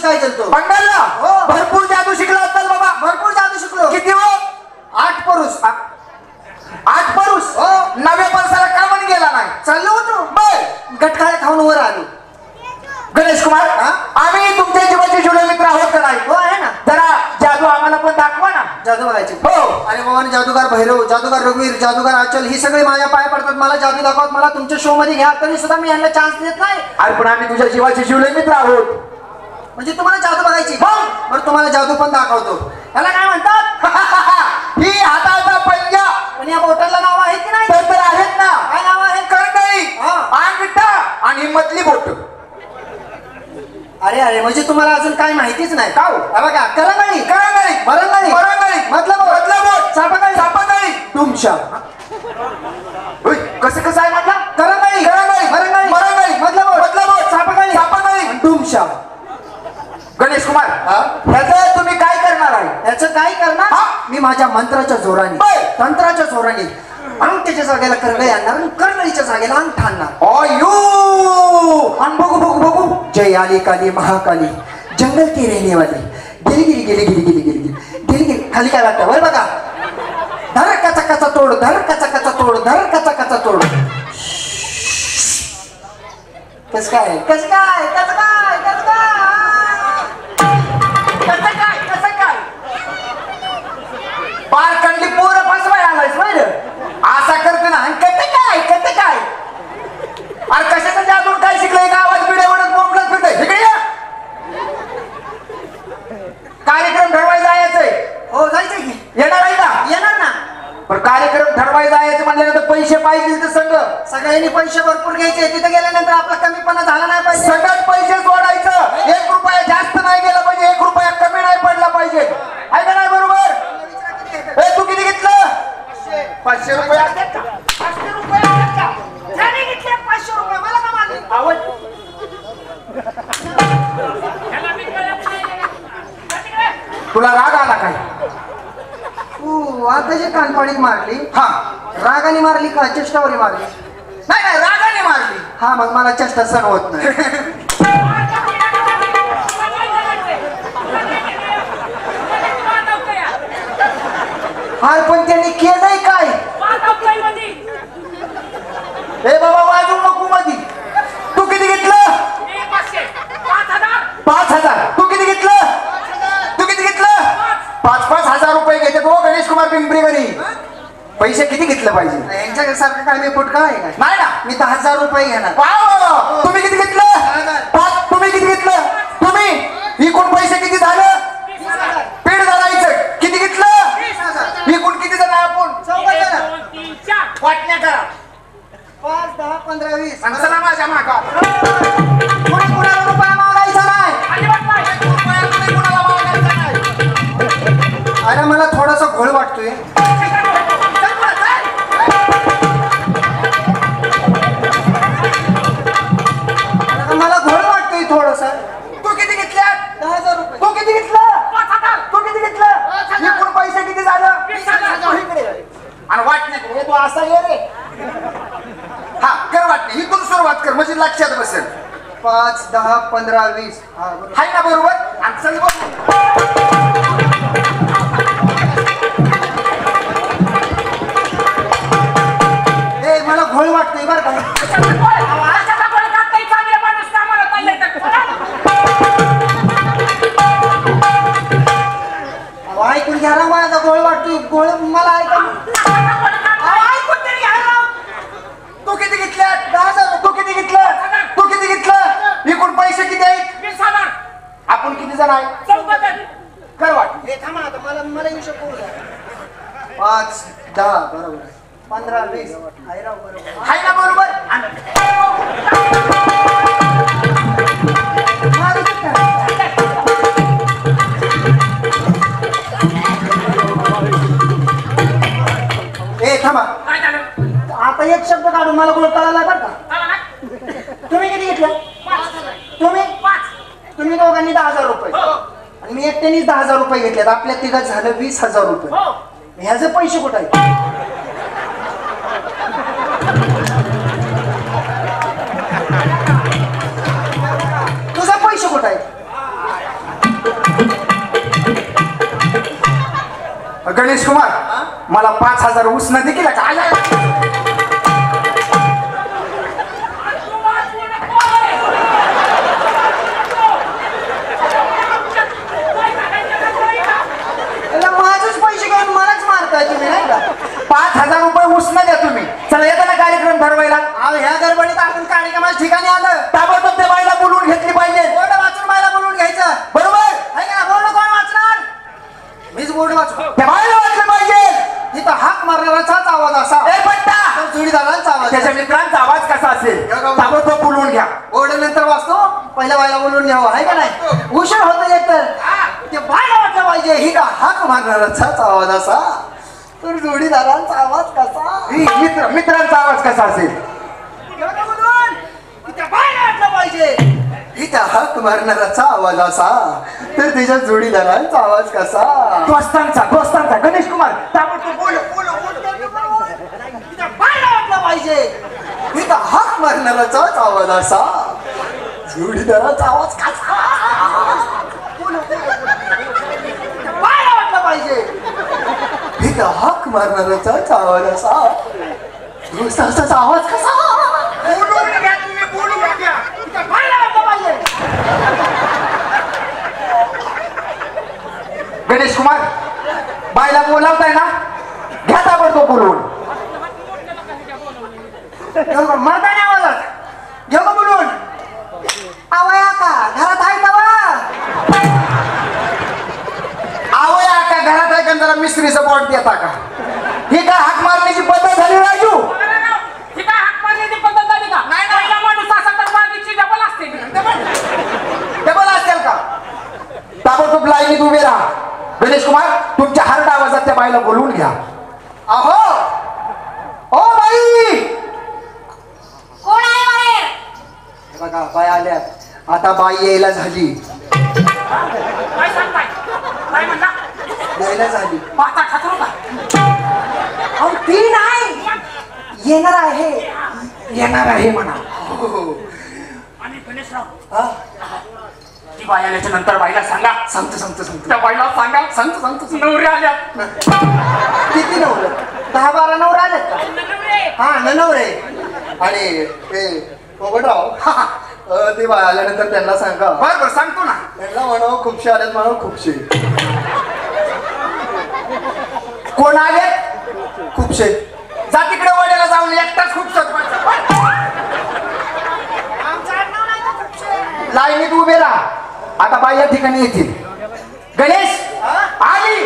काय केलं? बंगालला हो. भरपूर जादू शिकला होता बाबा. भरपूर जादू शिकलो. किती हो? 8 परूस. 8 परूस. हो. 9व्या परसाला का पण गेला नाही? चाललो होतो बर गटखाळे खाऊन वर आलो. गणेश कुमार, आम्ही तुमच्या जीवाचे जुळे मित्र आहोत का नाही? हो आहे ना. जरा जादू आम्हाला पण दाखवा ना. जादू बघायची. हो. अरे बाबा, जादूगार भैरव, जादूगार रघुवीर, जादूगार अचल ही सगळे माझ्या पाया पडतात. मला जादू दाखवत, मला तुमच्या शो मध्ये घ्या, तरी सुद्धा मी यांना चान्स देत नाही. अरे पण आम्ही तुझ्या जीवाचे जुळे मित्र आहोत. म्हणजे तुम्हाला जादू बघायची? मग? बरं, तुम्हाला जादू पण दाखवतो. त्याला काय म्हणतात? ही हाताचा पंजा. पण या बोटाला नाव आहे की नाही? तर आहेत ना. काय नाव आहे? करंगळी, हा. अंगठा आणि मधली बोट. अरे अरे, म्हणजे तुम्हाला अजून काय माहितीच नाही का हो? बघा, करंगळी, करंगळी, बरंगळी, बरंगळी, मधलं बोट, मधलं बोट, सापगळी, सापगळी, तुमच्या कसं आहे म्हटलं? करंगळी, करंगळी, बरंगळी, बरंगळी, मधलं बोट, मधलं बोट, सापगळी, सापगळी, तुमच्या. गणेश कुमार, ह्याचं तुम्ही काय करणार आहे? याचं काय करणार? मी माझ्या मंत्राच्या जोराने, तंत्राच्या जोराने अंगठ्याच्या जागेला करंगळी आणणार आणि करंगळीच्या जागेला अंगठा आणणार. आणि बघू बघू बघू, जय आली काली महाकाली, जंगल की रहने वाली, गेली गेली गेली गेली गेली गेली गेली गेली गेली. खाली काय वाटतं वर बघा, धर कचा कचा तोड, धर कचा कचा तोड, धर कचा कचा तोड. कस काय कस काय कस काय कस काय कसं काय पार कंडली पोरं फसवाय आलायस बरं. असा करतो ना. आणि कते काय कते काय? अरे कशाचं जादू काय शिकलंय? गावात पिढ्यावरच बोंबलत फिरतंय. इकडे ये. कार्यक्रम ठरवायला जायचंय. हो, जायचंय की. येणार आहे का? येणार ना. पण कार्यक्रम ठरवायला जायचं म्हणल्यानंतर पैसे पाहिजे तर संघ. सगळ्यांनी पैसे भरपूर घ्यायचे. तिथे गेल्यानंतर आपला कमीपणा झाला नाही पाहिजे. सगळ्यात पैसे सोडायचं. 1 रुपया जास्त नाही गेला पाहिजे, 1 रुपया कमी नाही पडला पाहिजे. आहे का नाही बरोबर? ए, तू किती घेतलं? 500 रुपये असतात का? 500 रुपये आहेत का? त्याने घेतले 500 रुपये. मला का मागितले? आवाज. तुला राग आला काय? तू आताची कानपाडीत मारली. हा. रागाने मारली का चेष्टावरी मारली? नाही नाही, रागाने मारली. हा, मग मला चेष्टा सण होत नाही. हा, पण त्यांनी केलंय काय? ए बाबा, वाजवू नको मधी. तू किती घेतलं? 5,000. तू किती घेतलं? तू किती घेतलं? 5,000 5,000 रुपये घेते तो गणेश कुमार पिंपरी घरी. पैसे किती घेतलं पाहिजे? यांच्यासारखं काय मी फुटका आहे का? नाही ना. मी 10,000 रुपये घेणार. वाव! तुम्ही किती घेतलं? 5. तुम्ही किती घेतलं? तुम्ही एकूण पैसे किती झालं? पीठ घालायचं. किती घेतलं? एकूण किती झालं? आपण 14 वाटण्या करा. 5, 10, 15, 20. चला माझ्या मागा. कोणी कुणाला रुपया मागायचा नाही. कुणाला मागायचं नाही. अरे, मला थोडासा घोळ वाटतोय. मला घोळ वाटतोय थोडासा. तू किती घेतल्या? 10,000 रुपये. तू किती घेतलं? तू किती घेतलं? एकूण पैसे किती झालं? 20,000. इकडे. आणि वाटण्या कर. हे तू असा ये रे. हा, कर वाटणे. इथून सुरुवात कर म्हणजे लक्षात बसेल. 5, 10, 15, 20. हा, बरोबर. हाय ना बरोबर? आणि चल बघ. ए, मला घोळ वाटतोय बरं का. अहो, ऐकून घ्या ना, माझा घोळ वाटतोय. घोळ मला ऐकून तू किती घेतल्या? 10,000. तू किती घेतलं? तू किती घेतलं? एकूण पैसे किती आहेत? 20,000. आपण किती जण आहे? कर वाट. हे थांबा आता, मला येऊ शकतो. 5, 10 बरोबर, 15, 20 आहे राव बरोबर. हाय ना बरोबर? ए, थांबा काय झालं? आता एक शब्द काढून मला गोळ कळाला बरं का. चला ना. तुम्ही किती घेतलं? 5,000. तुम्ही 5. तुम्ही दोघांनी 10,000 रुपये हो. आणि मी एकट्यानेच 10,000 रुपये घेतलेत. आपल्या तिघात झालं 20,000 रुपये. हो. ह्याचे पैसे कुठे आहेत? तुझा पैसे कुठे आहेत? गणेश कुमार मला 5,000 उसनं देखील का माझेच पैसे घेऊन मलाच मारताय तुम्ही नाही का? 5,000 रुपये उसनं द्या तुम्ही. चला येता ना कार्यक्रम ठरवायला. अहो ह्या गडबडीत आपण कार्यक्रमाच्या ठिकाणी आलं. ताबडतोब त्या बाईला बोलवून घेतली पाहिजे. बोर्ड वाचून बायला बोलून घ्यायचं. बरोबर आहे का? बोर्ड कोण वाचणार? मीच बोर्ड वाचू. त्या बाईला वाचलं पाहिजे. इथं हाक मारणाराचाच आवाज असा. ए पट्टा तर जोडीदारांचा आवाज. त्याच्या मित्रांचा आवाज कसा असेल ताबडतोब बोलवून घ्या. बोर्ड नंतर वाचतो. पहिल्या बायला बोलून घ्यावं आहे का नाही? उशीर होतं एक तर ते बायला वाटलं पाहिजे. ही का हाक मारणाराचाच आवाज असा तर जोडीदारांचा आवाज कसा? मित्रांचा आवाज कसा असेल? त्या बायला वाटलं पाहिजे. हिच्या हाक मारणाराचा आवाज असा तर त्याच्या जोडीदारांचा आवाज कसा? दोस्तांचा गणेश कुमार ताबडतोब बोल. हिच्या बायला वाटलं पाहिजे. हिचा हाक मारणाराचाच आवाज असा जोडीदाराचा आवाज कसा? हिच्या बायला वाटलं पाहिजे. हिचा हाक मारणाराचाच आवाज असा दोस्तांचा आवाज कसा? बोलून घ्या तुम्ही, बोलून घ्या. हिच्या बायला वाटलं पाहिजे. गणेश कुमार बाईला बोलावताय ना घ्या ताबडतोब बोलवून. मर्दाने आवाजात घेऊ का बोलून? आवया का घरात आहे का? आवया का घरात आहे का जरा मिस्त्रीचं बोट देता का? ही काय हाक मारण्याची पद्धत झाली राजू? ही काय हाक मारण्याची पद्धत झाली का? नाही पहिला माणूस असा तर मागीची डबल असते. डबल असेल का? ताबडतोब लाईनीत उभे राहा. गणेश कुमार तुमच्या हार्ड आवाजात त्या बाईला बोलवून घ्या. अहो ओ बाई कोण आहे बाहेर? हे बघा बाई आल्यात. आता बाई यायला झाली. काय सांगताय? काय म्हणला? यायला झाली. पाचा ठाकरू का? अहो ती नाही येणार आहे. येणार आहे म्हणा. आणि गणेशराव हा? ती बाई आल्याच्या नंतर बाईला सांगा. सांगतो त्या बाईला सांगा. सांगतो नवरे आल्या. किती नवरे? 10-12 नवरे आलेत का? हा नवरे. आणि ते पोपटराव ते बाई आल्यानंतर त्यांना सांगा. बरं सांगतो ना. त्यांना म्हणावं खूपशे आलेत म्हणावं खूपशे. कोण आले? खूपशे. जा तिकडे वड्याला जाऊन एकटाच खूप लाईनीत उभे राहा. आता बाई या ठिकाणी येतील. गणेश आली.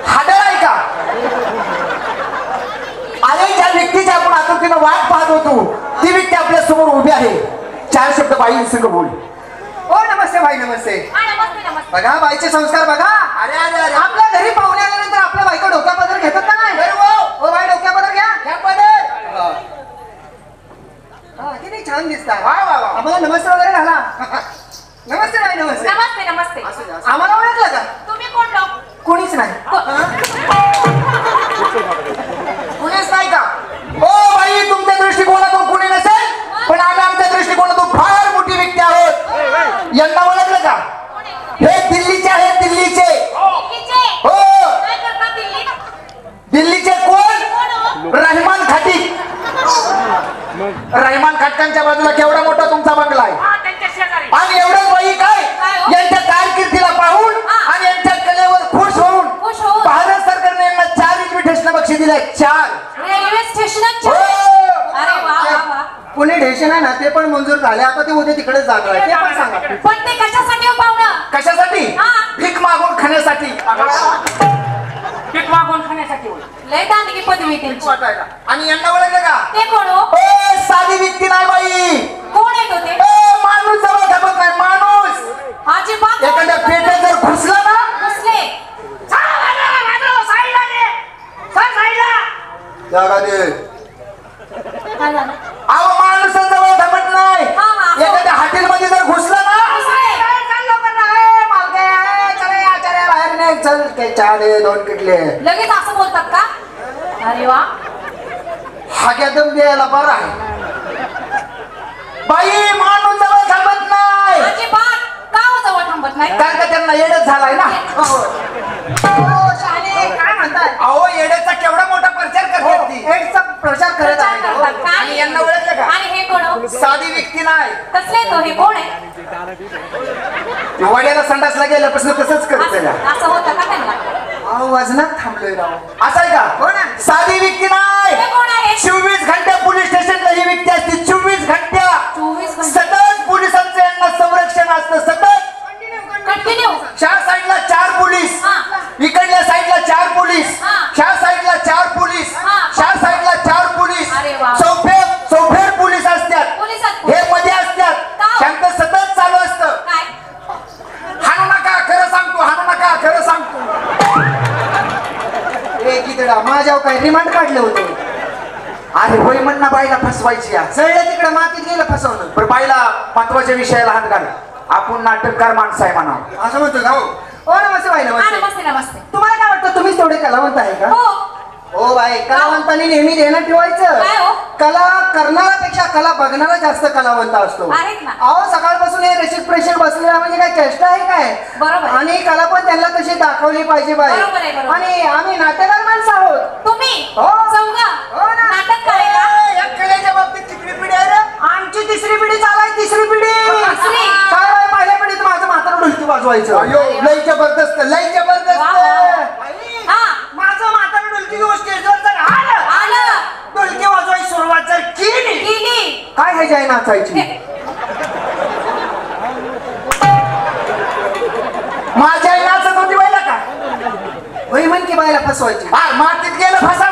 हाडळ आहे का? अरे ज्या व्यक्तीची आपण आतुरतेनं वाट पाहत होतो ती व्यक्ती आपल्या समोर उभी आहे. 4 शब्द बाई संग बोल. ओ नमस्ते भाई नमस्ते. नमस्ते. बघा बाईचे संस्कार बघा. अरे अरे अरे आपल्या घरी पाहुणे आल्यानंतर आपल्या बायको डोक्या पदर घेतात का नाही? ओ बाई डोक्या पदर घ्या. हा किती छान दिसतात. वा वा वा. आम्हाला नमस्ते वगैरे घाला. नमस्ते बाई नमस्ते. नमस्ते. आम्हाला ओळखलं का? तुम्ही कोण लोक? कोणीच नाही. कुणीच नाही का? ओ बाई तुमच्या दृष्टिकोनातून कुणी नसेल पण आम्ही आमच्या दृष्टिकोनातून फार मोठी व्यक्ती आहोत. यांना ओळखलं का? हे दिल्लीचे आहेत. दिल्लीचे हो. काय करतात दिल्लीत? दिल्लीचे कोण? रहमान खाटी. रहमान खाटकांच्या बाजूला केवढा मोठा तुमचा बंगला आहे. त्यांच्या शेजारी. आणि एवढंच बाई काय यांच्या कारकिर्दीला पाहून आणि यांच्या कलेवर खुश होऊन भारत सरकारने यांना 4 इन्व्हिटेशन बक्षीस दिले. 4 रेल्वे स्टेशनात. हो. अरे वा वा वा. पुणे स्टेशन आहे ना ते पण मंजूर झाले. आता ते उद्या तिकडेच जाणार आहे. ते पण सांगा. पण ते कशासाठी हो पाहुणं? कशासाठी? हा. भीक मागून खाण्यासाठी. पीठ मागून खाण्यासाठी. लय दांडगी पदवी त्यांची. आणि यांना ओळखलं का? ते कोण हो? साधी व्यक्ती नाही बाई. कोण आहे तो ते? माणूस जवळ थांबत नाही. माणूस अजिबात एखाद्या पेट्यात जर घुसला ना बसले. जागा दे. काय झालं? अहो माणूस जवळ थांबत नाही. हा, हा. एखाद्या हॉटेलमध्ये जर घुसला ना चल के चहा दे 2 किटले. लगेच असं बोलतात का? अरे वा. हाग्या दम द्यायला बरं आहे. बाई माणूस जवळ थांबत नाही. अजिबात गाव जवळ थांबत नाही. कारण का त्यांना येडच झालाय ना. शाने काय म्हणताय? अहो येड्याचा केवढा मोठा प्रचार करतात ती. एड्सचा प्रचार करत प्रचार आहे. करतात. हो. काय? आणि यांना ओळखलं का? आणि हे कोण हो? साधी व्यक्ती नाही. कसले तो? हे कोण आहे? ती वड्याला संडासला गेल्यापासून तसंच करत असं होतं का त्यांना? अहो, वजनात थांबलोय राव. असं आहे हो का? ना. साधी व्यक्ती नाही. हे कोण आहे? 24 घंटे पोलीस स्टेशनला ही व्यक्ती असते. 24 घंट्या 24 घंटे. सतत पोलिसांचं यांना संरक्षण असतं. सतत कंटिन्यू. ह्या साईडला 4 पोलीस, हा. इकडल्या साईडला 4 पोलीस, हा. ह्या साईडला 4 पोलीस, हा. ह्या साईडला 4 पोलीस, अरे वा. चौफेर पोलीस असतात. पोलिसात हे मध्ये असतात. का? शांत सतत चालू असतं. काय? हाणू नका, खरं सांगतो, हाणू नका, खरं सांगतो. ए कितडा माझ्यावर काय रिमांड काढलं होतं. अरे होय म्हणणं बाईला फसवायची या. सळलं तिकडे मातीत गेलं फसवणं. पण बाईला महत्वाच्या विषयाला हात घाल. आपण नाटककार माणसं आहे म्हणा. असं म्हणतो का? हो नमस्ते बाई, हा, नमस्ते. नमस्ते नमस्ते. तुम्हाला काय वाटतं तुम्हीच थोडे कलावंत आहे का? हो. हो बाई, कलावंतांनी नेहमी ध्यानात ठेवायचं. काय हो? कला करणाऱ्यापेक्षा कला बघणारा जास्त कलावंत असतो. आहेत ना. अहो सकाळपासून हे रसिक प्रेक्षक बसलेला म्हणजे काय चेष्टा आहे काय? बरोबर. आणि कला पण त्यांना तशी दाखवली पाहिजे बाई. बरोबर आहे, बरोबर. आणि आम्ही नाट्यकार माणसं आहोत. तुम्ही हो. चौघं? हो ना. नाटक काय का? या कलेच्या बाबतीत तिसरी पिढी आहे रे. आमची तिसरी पिढी चालाय, तिसरी पिढी. तिसरी? काय बाई, पहिल्या पिढीत माझं म्हातारं ढोलकी वाजवायचं. अयो लय जबरदस्त, लय वा, जबरदस्त. बाई, हा. माझं म्हातारं ढोलकी घेऊन स्टेजवर जर आलं, आलं. ढोलकी वाजवायची सुरुवात जर केली, केली. काय हे जाई नाचायची. माझ्या आई नाचत होती बाईला का? होय म्हण की बायला फसवायची. हा, मातीत गेलं फसा